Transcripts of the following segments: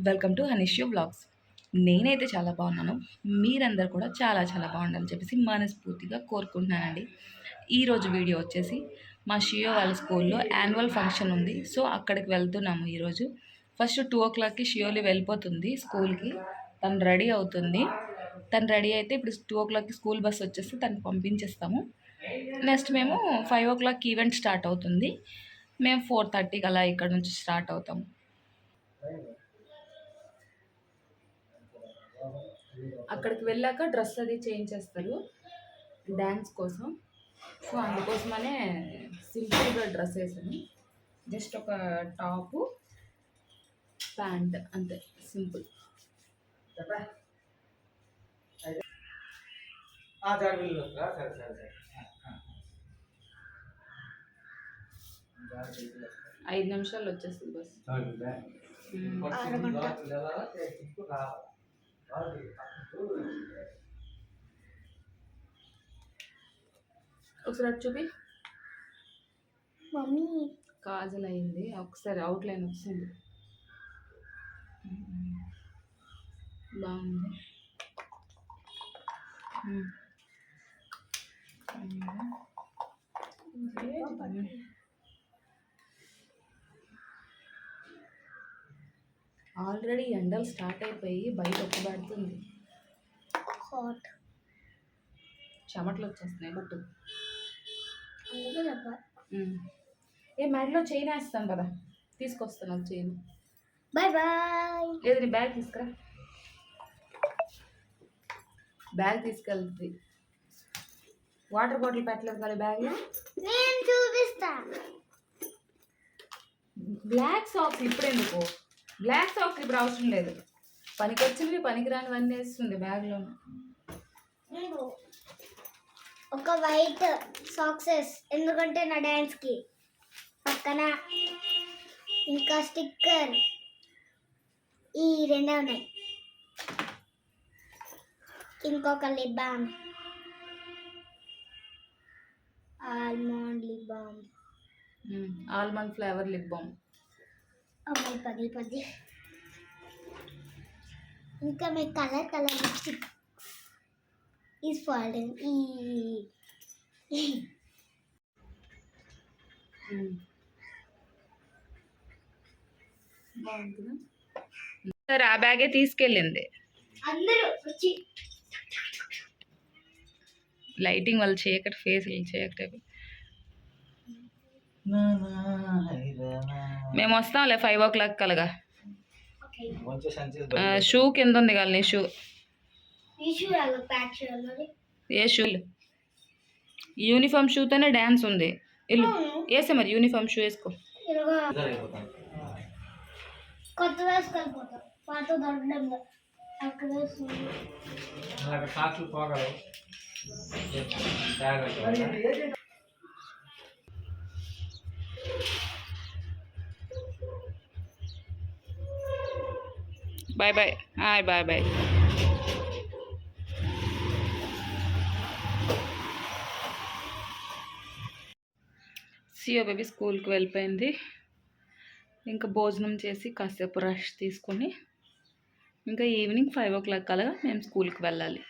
Welcome to హనీష్యూ blogs. నేనైతే చాలా బాగున్నాను. మీరందరూ కూడా చాలా చాలా బాగుండాలని చెప్పేసి మనస్ఫూర్తిగా కోరుకుంటున్నానండి. ఈరోజు వీడియో వచ్చేసి మా షియో వాళ్ళ స్కూల్లో యాన్యువల్ ఫంక్షన్ ఉంది. సో అక్కడికి వెళ్తున్నాము ఈరోజు. ఫస్ట్ 2 o'clockకి షియోలి వెళ్ళిపోతుంది స్కూల్కి. తను రెడీ అవుతుంది. తను రెడీ అయితే ఇప్పుడు 2 o'clockకి స్కూల్ బస్ వచ్చేసి తను పంపించేస్తాము. నెక్స్ట్ మేము 5 o'clock ఈవెంట్ స్టార్ట్ అవుతుంది. మేము 4:30కి అలా ఇక్కడ నుంచి స్టార్ట్ అవుతాము. అక్కడికి వెళ్ళాక డ్రెస్ అది చేంజ్ చేస్తారు డ్యాన్స్ కోసం. సో అందుకోసమనే సింపుల్గా డ్రెస్ వేసాను. జస్ట్ ఒక టాపు ప్యాంట్ అంతే, సింపుల్. ఐదు నిమిషాలు వచ్చేస్తుంది బస్. ఒకసారి చూపి మమ్మీ. కాజల్ అయింది, ఒకసారి అవుట్లైన్ వచ్చింది, బాగుంది. ఆల్రెడీ ఎండలు స్టార్ట్ అయిపోయి బయట ఒక్కబడుతుంది. హాట్ చెమటలు వచ్చేస్తున్నాయి. బట్ అందుకే చెప్పా. ఏ మెడలో చైన్ వేస్తాను కదా, తీసుకొస్తాను చైన్. Bye bye. లేదు నీ బ్యాగ్ తీసుకురా, బ్యాగ్ తీసుకెళ్తుంది. వాటర్ బాటిల్ పెట్టలేదు కదా బ్యాగ్లో. నేను చూపిస్తా. బ్లాక్ సాక్స్ ఇప్పుడు ఎందుకు? బ్లాక్ సాక్స్ ఇప్పుడు అవసరం లేదు. పనికొచ్చినవి పనికిరానివన్నీ వేస్తుంది బ్యాగ్లో. ఒక వైట్ సాక్సెస్ ఎందుకంటే నా డ్యాన్స్కి పక్కన ఇంకా స్టిక్కర్ ఈ రెండే ఉన్నాయి. ఇంకొక lip balm, almond lip balm, almond flavour lip balm. అమ్మాయి పది ఇంకా మీ కలర్ లిప్స్టిక్ ఈజ్ ఫాల్డింగ్. బాగుంటుందా? సరే ఆ బ్యాగే తీసుకెళ్ళింది. అందరూ వచ్చి లైటింగ్ వాళ్ళు చీకటి, ఫేస్లు చీకటి. మేము వస్తాంలే 5 o'clock కలగా. షూ కింద ఉంది కదా నీ షూ. ఏ షూలు? యూనిఫామ్ షూతోనే డ్యాన్స్ ఉంది. ఇల్లు వేసే మరి యూనిఫామ్ షూ వేసుకో. కొత్త వేసుకెళ్ళిపోతా, పాత దొరకడం అక్కడ bye bye. Hi bye bye. సియో బేబీ స్కూల్కి వెళ్ళిపోయింది. ఇంకా భోజనం చేసి కాసేపు రెస్ట్ తీసుకొని ఇంకా ఈవినింగ్ 5 o'clock కలగా మేము స్కూల్కి వెళ్ళాలి.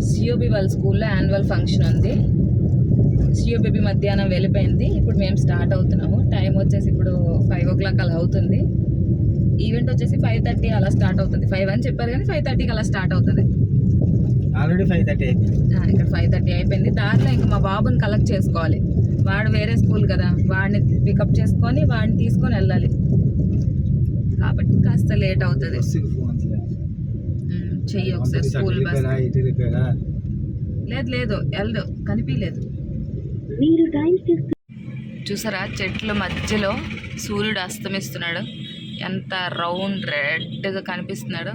సియోబీ వాళ్ళ స్కూల్లో యాన్యువల్ ఫంక్షన్ ఉంది. సియో బేబీ మధ్యాహ్నం వెళ్ళిపోయింది. ఇప్పుడు మేము స్టార్ట్ అవుతున్నాము. టైం వచ్చేసి ఇప్పుడు 5 o'clock అలా అవుతుంది. ఈవెంట్ వచ్చేసి 5:30 అలా స్టార్ట్ అవుతుంది. 5 అని చెప్పారు కానీ 5:30కి అలా స్టార్ట్ అవుతుంది. ఆల్రెడీ 5:30 అయిపోయింది. ఇక్కడ 5:30 అయిపోయింది. దాంట్లో ఇంకా మా బాబుని కలెక్ట్ చేసుకోవాలి. వాడు వేరే స్కూల్ కదా, వాడిని పికప్ చేసుకొని వాడిని తీసుకొని వెళ్ళాలి కాబట్టి కాస్త లేట్ అవుతుంది. చెయ్యి ఒకసారి స్కూల్ బస్. లేదు వెళ్ళు, కనిపించలేదు. చూసారా చెట్ల మధ్యలో సూర్యుడు అస్తమిస్తున్నాడు. ఎంత రౌండ్ రెడ్గా కనిపిస్తున్నాడు.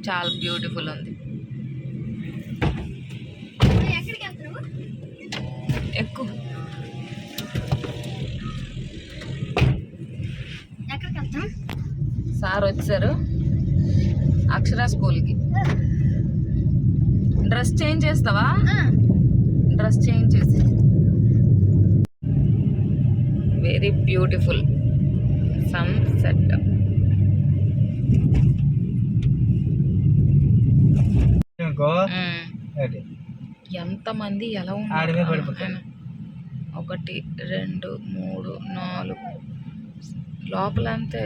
చాలా బ్యూటిఫుల్ ఉంది. ఎక్కువ సార్ వచ్చారు అక్షర స్కూల్కి. డ్రెస్ చేంజ్ చేస్తావా? డ్రెస్ చేంజ్ చేసి. Very beautiful sunset. ఇంకో ఉమ్. అది ఎంతమంది ఎలా ఆడి మీద ఉన్నారు పడిపోతాడు. 1 2 3 4 లోపలంతే.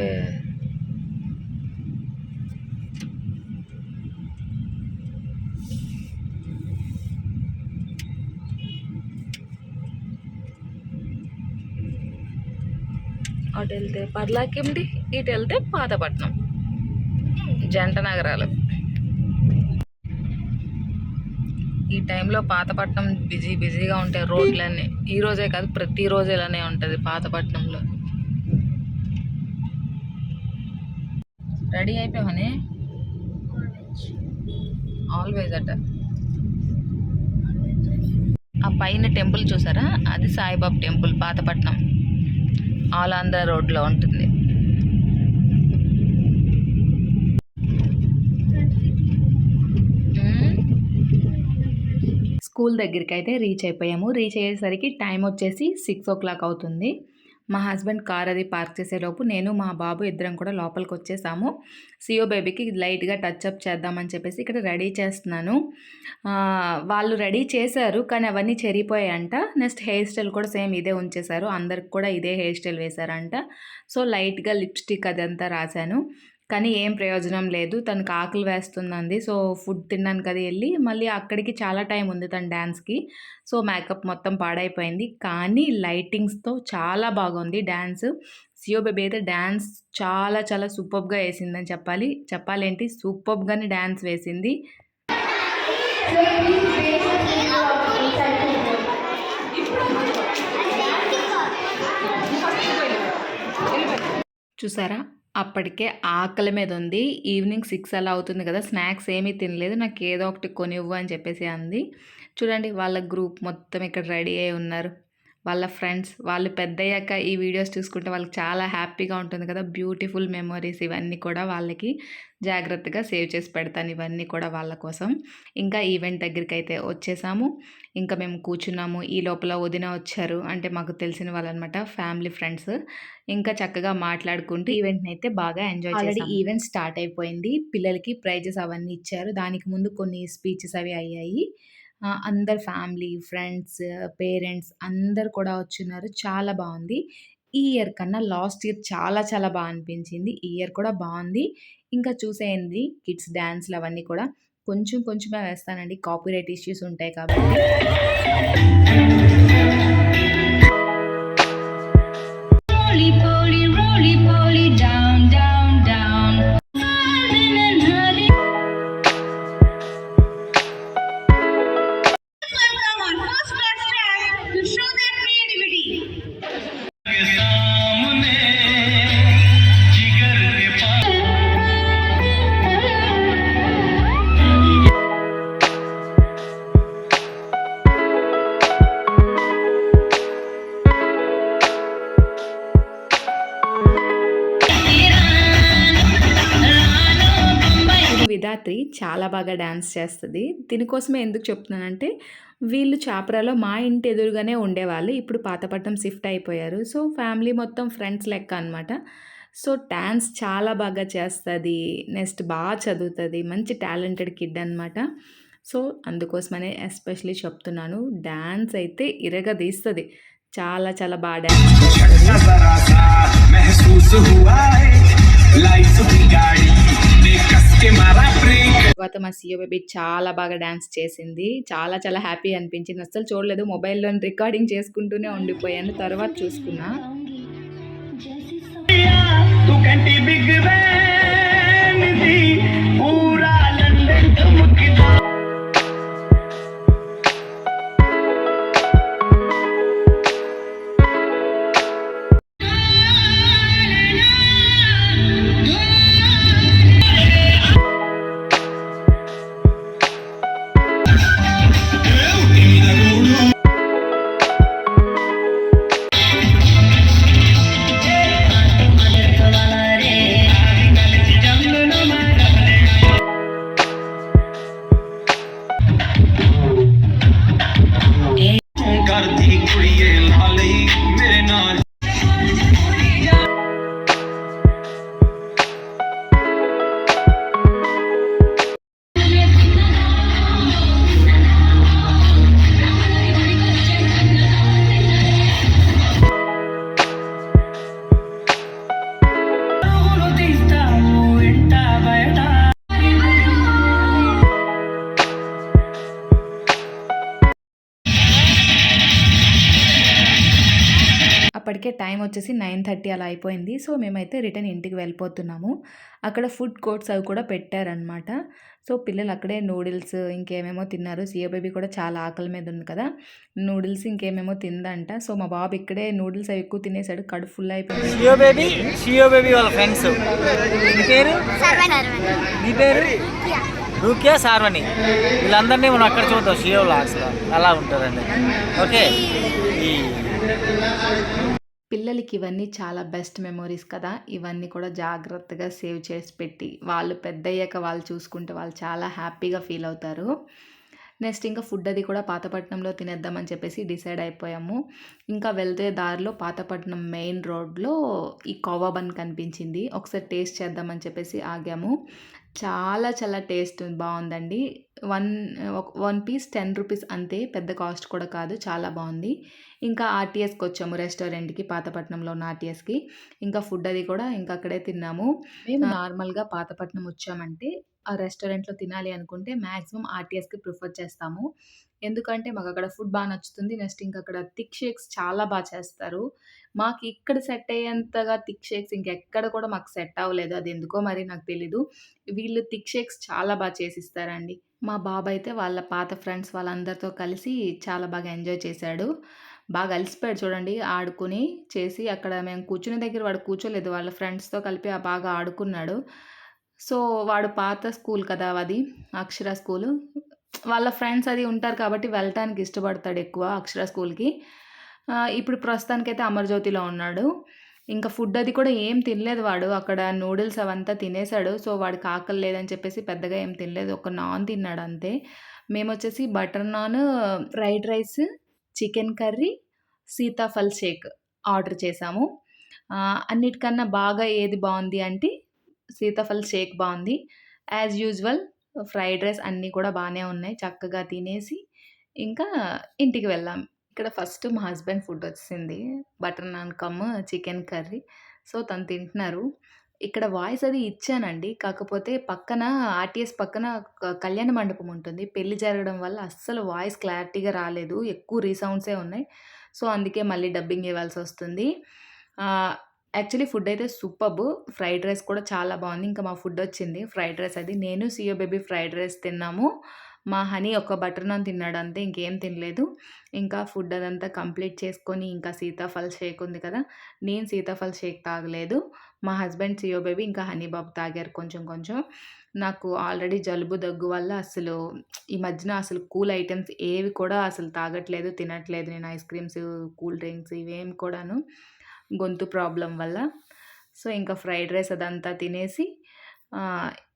అటు వెళ్తే పర్లాకిండి, ఇటు వెళ్తే పాతపట్నం, జంట నగరాలు. ఈ టైంలో పాతపట్నం బిజీగా ఉంటాయి రోడ్లన్నీ. ఈ రోజే కాదు, ప్రతిరోజు ఇలానే ఉంటుంది పాతపట్నంలో. రెడీ అయిపోయావని ఆల్వేజ్ అట. ఆ పైన టెంపుల్ చూసారా, అది సాయిబాబా టెంపుల్, పాతపట్నం ఆలాంధ్ర రోడ్లో ఉంటుంది. స్కూల్ దగ్గరికి అయితే రీచ్ అయిపోయాము. రీచ్ అయ్యేసరికి టైం వచ్చేసి 6 o'clock అవుతుంది. మా హస్బెండ్ కార్ అది పార్క్ చేసేలోపు నేను మా బాబు ఇద్దరం కూడా లోపలికి వచ్చేసాము. సియో బేబీకి లైట్గా టచ్అప్ చేద్దామని చెప్పేసి ఇక్కడ రెడీ చేస్తున్నాను. వాళ్ళు రెడీ చేశారు కానీ అవన్నీ చెరిగిపోయాయంట. నెక్స్ట్ హెయిర్ స్టైల్ కూడా సేమ్ ఇదే ఉంచేశారు, అందరికి కూడా ఇదే హెయిర్ స్టైల్ వేశారంట. సో లైట్గా లిప్స్టిక్ అదంతా రాశాను కానీ ఏం ప్రయోజనం లేదు. తనకు ఆకలి వేస్తుందండి. సో ఫుడ్ తిన్నాను కదా వెళ్ళి, మళ్ళీ అక్కడికి చాలా టైం ఉంది తన డ్యాన్స్కి. సో మేకప్ మొత్తం పాడైపోయింది కానీ లైటింగ్స్తో చాలా బాగుంది డ్యాన్స్. సియో బేబీ అయితే డ్యాన్స్ చాలా చాలా సూపర్గా వేసిందని చెప్పాలేంటి, సూపర్గానే డ్యాన్స్ వేసింది. చూసారా, అప్పటికే ఆకలి మీద ఉంది. ఈవినింగ్ 6 అలా అవుతుంది కదా, స్నాక్స్ ఏమీ తినలేదు. నాకు ఏదో ఒకటి కొనివ్వు అని చెప్పేసి అంది. చూడండి వాళ్ళ గ్రూప్ మొత్తం ఇక్కడ రెడీ అయి ఉన్నారు, వాళ్ళ ఫ్రెండ్స్. వాళ్ళు పెద్దయ్యాక ఈ వీడియోస్ చూసుకుంటే వాళ్ళకి చాలా హ్యాపీగా ఉంటుంది కదా. బ్యూటిఫుల్ మెమొరీస్ ఇవన్నీ కూడా వాళ్ళకి జాగ్రత్తగా సేవ్ చేసి పెడతాను ఇవన్నీ కూడా వాళ్ళ కోసం. ఇంకా ఈవెంట్ దగ్గరికి అయితే వచ్చేసాము. ఇంకా మేము కూర్చున్నాము. ఈ లోపల వదిన వచ్చారు, అంటే మాకు తెలిసిన వాళ్ళనమాట, ఫ్యామిలీ ఫ్రెండ్స్. ఇంకా చక్కగా మాట్లాడుకుంటూ ఈవెంట్ని అయితే బాగా ఎంజాయ్ చేసాము. ఆల్రెడీ ఈవెంట్ స్టార్ట్ అయిపోయింది. పిల్లలకి ప్రైజెస్ అవన్నీ ఇచ్చారు. దానికి ముందు కొన్ని స్పీచెస్ అవి అయ్యాయి. అందరు ఫ్యామిలీ, ఫ్రెండ్స్, పేరెంట్స్ అందరు కూడా వచ్చున్నారు. చాలా బాగుంది. ఈ ఇయర్ కన్నా లాస్ట్ ఇయర్ చాలా చాలా బాగా అనిపించింది. ఈ ఇయర్ కూడా బాగుంది. ఇంకా చూసేయండి కిడ్స్ డ్యాన్స్లు అవన్నీ కూడా కొంచెమే వేస్తానండి, కాపీరైట్ ఇష్యూస్ ఉంటాయి కాబట్టి. విధాత్రి చాలా బాగా డ్యాన్స్ చేస్తుంది. దీనికోసమే ఎందుకు చెప్తున్నానంటే, వీళ్ళు చాపరాలో మా ఇంటి ఎదురుగానే ఉండేవాళ్ళు, ఇప్పుడు పాతపట్నం షిఫ్ట్ అయిపోయారు. సో ఫ్యామిలీ మొత్తం ఫ్రెండ్స్ లెక్క అనమాట. సో డ్యాన్స్ చాలా బాగా చేస్తుంది. నెక్స్ట్ బాగా చదువుతుంది, మంచి టాలెంటెడ్ కిడ్ అనమాట. సో అందుకోసమనే ఎస్పెషలీ చెప్తున్నాను, డ్యాన్స్ అయితే ఇరగదీస్తుంది. చాలా చాలా బాగా డ్యాన్స్ తర్వాత మా సియో బేబీ చాలా బాగా డ్యాన్స్ చేసింది. చాలా చాలా హ్యాపీ అనిపించింది. అసలు చూడలేదు, మొబైల్లో రికార్డింగ్ చేసుకుంటూనే ఉండిపోయాను, తర్వాత చూసుకున్నా. అప్పటికే టైం వచ్చేసి 9:30 అలా అయిపోయింది. సో మేమైతే రిటర్న్ ఇంటికి వెళ్ళిపోతున్నాము. అక్కడ ఫుడ్ కోర్ట్స్ అవి కూడా పెట్టారనమాట. సో పిల్లలు అక్కడే నూడిల్స్ ఇంకేమేమో తిన్నారు. సియో బేబీ కూడా చాలా ఆకలి మీద ఉంది కదా, నూడిల్స్ ఇంకేమేమో తిందంట. సో మా బాబు ఇక్కడే నూడిల్స్ అవి ఎక్కువ తినేసాడు, కడుపు ఫుల్ అయిపోయింది. షియో బేబీ వాళ్ళ ఫ్రెండ్స్. నీ పేరు? నీ పేరు? రూకియా, సార్వని. వీళ్ళందరినీ మనం అక్కడ చూద్దాం షియో వ్లాగ్స్లో. అలా ఉంటుందండి. ఓకే. పిల్లలకి ఇవన్నీ చాలా బెస్ట్ మెమొరీస్ కదా, ఇవన్నీ కూడా జాగ్రత్తగా సేవ్ చేసి పెట్టి వాళ్ళు పెద్దయ్యాక వాళ్ళు చూసుకుంటే వాళ్ళు చాలా హ్యాపీగా ఫీల్ అవుతారు. నెక్స్ట్ ఇంకా ఫుడ్ అది కూడా పాతపట్నంలో తినేద్దామని చెప్పేసి డిసైడ్ అయిపోయాము. ఇంకా వెళ్తే దారిలో పాతపట్నం మెయిన్ రోడ్లో ఈ కోవా బన్ కనిపించింది. ఒకసారి టేస్ట్ చేద్దామని చెప్పేసి ఆగాము. చాలా చాలా టేస్ట్ బాగుందండి. వన్ పీస్ 10 రూపీస్ అంతే, పెద్ద కాస్ట్ కూడా కాదు, చాలా బాగుంది. ఇంకా ఆర్టీఎస్కి వచ్చాము, రెస్టారెంట్కి, పాతపట్నంలో ఉన్న ఆర్టీఎస్కి. ఇంకా ఫుడ్ అది కూడా ఇంకా అక్కడే తిన్నాము. మేము నార్మల్గా పాతపట్నం వచ్చామంటే ఆ రెస్టారెంట్లో తినాలి అనుకుంటే మ్యాక్సిమం ఆర్టీఎస్కి ప్రిఫర్ చేస్తాము. ఎందుకంటే మాకు అక్కడ ఫుడ్ బాగా నచ్చుతుంది. నెక్స్ట్ ఇంకా అక్కడ థిక్ షేక్స్ చాలా బాగా చేస్తారు. మాకు ఇక్కడ సెట్ అయ్యేంతగా థిక్ షేక్స్ ఇంకెక్కడ కూడా మాకు సెట్ అవ్వలేదు. అది ఎందుకో మరి నాకు తెలీదు. వీళ్ళు థిక్ షేక్స్ చాలా బాగా చేసిస్తారండి. మా బాబు అయితే వాళ్ళ పాత ఫ్రెండ్స్ వాళ్ళందరితో కలిసి చాలా బాగా ఎంజాయ్ చేశాడు. బాగా అలసిపోయాడు చూడండి, ఆడుకుని చేసి. అక్కడ మేము కూర్చునే దగ్గర వాడు కూర్చోలేదు, వాళ్ళ ఫ్రెండ్స్తో కలిపి బాగా ఆడుకున్నాడు. సో వాడు పాత స్కూల్ కదా అది, అక్షర స్కూలు. వాళ్ళ ఫ్రెండ్స్ అది ఉంటారు కాబట్టి వెళ్ళటానికి ఇష్టపడతాడు ఎక్కువ అక్షర స్కూల్కి. ఇప్పుడు ప్రస్తుతానికైతే అమరజ్యోతిలో ఉన్నాడు. ఇంకా ఫుడ్ అది కూడా ఏం తినలేదు వాడు. అక్కడ నూడిల్స్ అవంతా తినేసాడు. సో వాడికి ఆకలి లేదని చెప్పేసి పెద్దగా ఏం తినలేదు, ఒక నాన్ తిన్నాడు అంతే. మేమొచ్చేసి butter naan, fried rice, chicken curry, sitaphal shake order చేసాము. అన్నిటికన్నా బాగా ఏది బాగుంది అంటే సీతాఫల్ షేక్ బాగుంది. యాజ్ యూజువల్ ఫ్రైడ్ రైస్ అన్నీ కూడా బాగానే ఉన్నాయి. చక్కగా తినేసి ఇంకా ఇంటికి వెళ్ళాం. ఇక్కడ ఫస్ట్ మా హస్బెండ్ ఫుడ్ వచ్చింది, butter non come chicken curry. So తను తింటున్నారు. ఇక్కడ వాయిస్ అది ఇచ్చానండి, కాకపోతే పక్కన ఆర్టీఎస్ పక్కన కళ్యాణ మండపం ఉంటుంది. పెళ్లి జరగడం వల్ల అస్సలు వాయిస్ క్లారిటీగా రాలేదు, ఎక్కువ రీసౌండ్సే ఉన్నాయి. సో అందుకే మళ్ళీ డబ్బింగ్ ఇవ్వాల్సి వస్తుంది. యాక్చువల్లీ ఫుడ్ అయితే సూపర్బ్. ఫ్రైడ్ రైస్ కూడా చాలా బాగుంది. ఇంకా మా ఫుడ్ వచ్చింది ఫ్రైడ్ రైస్. అది నేను సియో బేబీ ఫ్రైడ్ రైస్ తిన్నాము. మా హనీ ఒక బటర్ నాన్ తిన్నాడు అంతే, ఇంకేం తినలేదు. ఇంకా ఫుడ్ అదంతా కంప్లీట్ చేసుకొని ఇంకా సీతాఫల్ షేక్ ఉంది కదా, నేను సీతాఫల్ షేక్ తాగలేదు. మా హస్బెండ్ సియో బేబీ ఇంకా హనీ బాబు తాగారు కొంచెం కొంచెం. నాకు ఆల్రెడీ జలుబు దగ్గు వల్ల అసలు ఈ మధ్యన అసలు కూల్ ఐటమ్స్ ఏవి కూడా అసలు తాగట్లేదు, తినట్లేదు నేను. ఐస్ క్రీమ్స్, కూల్ డ్రింక్స్ ఇవేమి కూడాను, గొంతు ప్రాబ్లం వల్ల. సో ఇంకా ఫ్రైడ్ రైస్ అదంతా తినేసి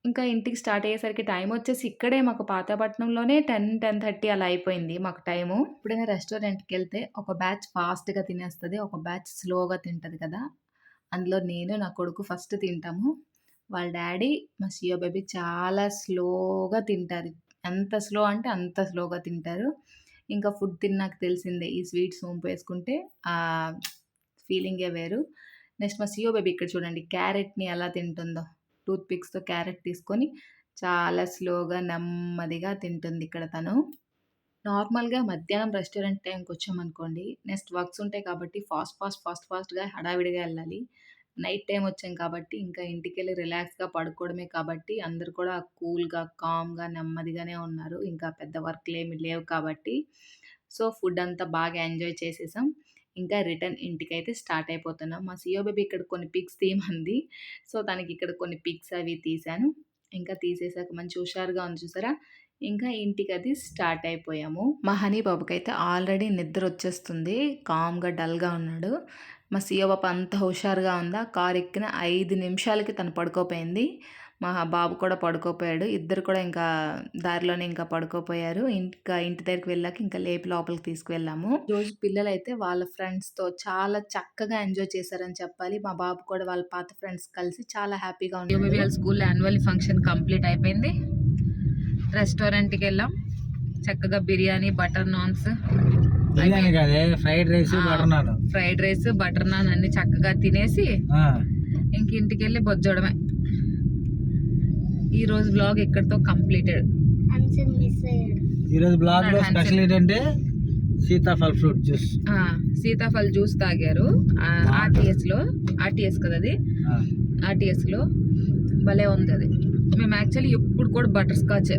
ఇంకా ఇంటికి స్టార్ట్ అయ్యేసరికి టైం వచ్చేసి ఇక్కడే మాకు పాతపట్నంలోనే 10-10:30 అలా అయిపోయింది మాకు టైము. ఎప్పుడైనా రెస్టారెంట్కి వెళ్తే ఒక బ్యాచ్ ఫాస్ట్గా తినేస్తుంది, ఒక బ్యాచ్ స్లోగా తింటుంది కదా. అందులో నేను నా కొడుకు ఫస్ట్ తింటాము. వాళ్ళ డాడీ మా సియో బేబీ చాలా స్లోగా తింటారు. ఎంత స్లో అంటే అంత స్లోగా తింటారు. ఇంకా ఫుడ్ తిన్నాక తెలిసిందే, ఈ స్వీట్ సోంపు వేసుకుంటే ఫీలింగే వేరు. నెక్స్ట్ మా సియో బేబీ ఇక్కడ చూడండి క్యారెట్ని ఎలా తింటుందో. టూత్ పిక్స్తో క్యారెట్ తీసుకొని చాలా స్లోగా నెమ్మదిగా తింటుంది ఇక్కడ తను. నార్మల్గా మధ్యాహ్నం రెస్టారెంట్ టైంకి వచ్చామనుకోండి, నెక్స్ట్ వర్క్స్ ఉంటాయి కాబట్టి ఫాస్ట్గా హడావిడిగా వెళ్ళాలి. నైట్ టైం వచ్చాం కాబట్టి ఇంకా ఇంటికి వెళ్ళి రిలాక్స్గా పడుకోవడమే కాబట్టి అందరు కూడా కూల్గా కామ్గా నెమ్మదిగానే ఉన్నారు. ఇంకా పెద్ద వర్క్లు ఏమి లేవు కాబట్టి. సో ఫుడ్ అంతా బాగా ఎంజాయ్ చేసేసాం. ఇంకా రిటర్న్ ఇంటికైతే స్టార్ట్ అయిపోతున్నాం. మా సియో బేబీ ఇక్కడ కొన్ని పిక్స్ తీయమంది. సో తనకి ఇక్కడ కొన్ని పిక్స్ అవి తీశాను. ఇంకా తీసేసాక మంచి హుషారుగా ఉంది చూసారా. ఇంకా ఇంటికి అది స్టార్ట్ అయిపోయాము. మా హనీ బాబుకైతే ఆల్రెడీ నిద్ర వచ్చేస్తుంది, కామ్గా డల్గా ఉన్నాడు. మా సియో బాబు అంత హుషారుగా ఉందా, కారు ఎక్కిన 5 నిమిషాలకి తను పడుకోపోయింది. మా బాబు కూడా పడుకోపోయాడు. ఇద్దరు కూడా ఇంకా దారిలోనే ఇంకా పడుకోపోయారు. ఇంకా ఇంటి దగ్గరికి వెళ్ళాక ఇంకా లేపి లోపలికి తీసుకువెళ్ళాము. రోజు పిల్లలు అయితే వాళ్ళ ఫ్రెండ్స్తో చాలా చక్కగా ఎంజాయ్ చేశారని చెప్పాలి. మా బాబు కూడా వాళ్ళ పాత ఫ్రెండ్స్ కలిసి చాలా హ్యాపీగా ఉంది. వాళ్ళ స్కూల్ యాన్యువల్ ఫంక్షన్ కంప్లీట్ అయిపోయింది. రెస్టారెంట్కి వెళ్ళాం, చక్కగా biryani, butter naans, fried rice, butter non అన్ని చక్కగా తినేసి ఇంక ఇంటికి వెళ్ళి బొజ్జోడమే. ఈ రోజు బ్లాగ్ ఇక్కడితో కంప్లీటెడ్. ఈరోజు బ్లాగ్ లో స్పెషల్ ఏంటంటే Sitaphal fruit juice. Sitaphal juice తాగారు ఆర్టీఎస్ కదా అది, ఆర్టీఎస్లో భలే ఉంది అది. మేము యాక్చువల్లీ ఎప్పుడు కూడా butter scotch,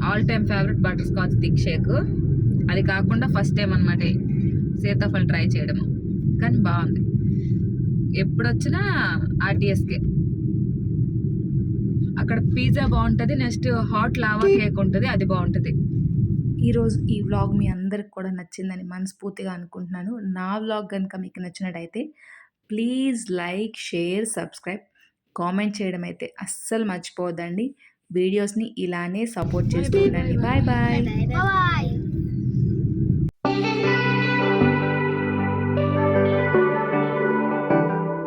all time favourite butter scotch thick shake. అది కాకుండా ఫస్ట్ టైం అనమాట సీతాఫల్ ట్రై చేయడము, కానీ బాగుంది. ఎప్పుడు వచ్చినా ఆర్టీఎస్కే. అక్కడ పిజ్జా బాగుంటుంది, నెక్స్ట్ హాట్ లావా కేక్ ఉంటుంది, అది బాగుంటుంది. ఈరోజు ఈ వ్లాగ్ మీ అందరికి కూడా నచ్చిందని మనస్ఫూర్తిగా అనుకుంటున్నాను. నా వ్లాగ్ కనుక మీకు నచ్చినట్టయితే please like, share, subscribe, comment చేయడం అయితే అస్సలు మర్చిపోవద్దండి. వీడియోస్ని ఇలానే సపోర్ట్ చేస్తూ ఉండండి. Bye bye. బాయ్.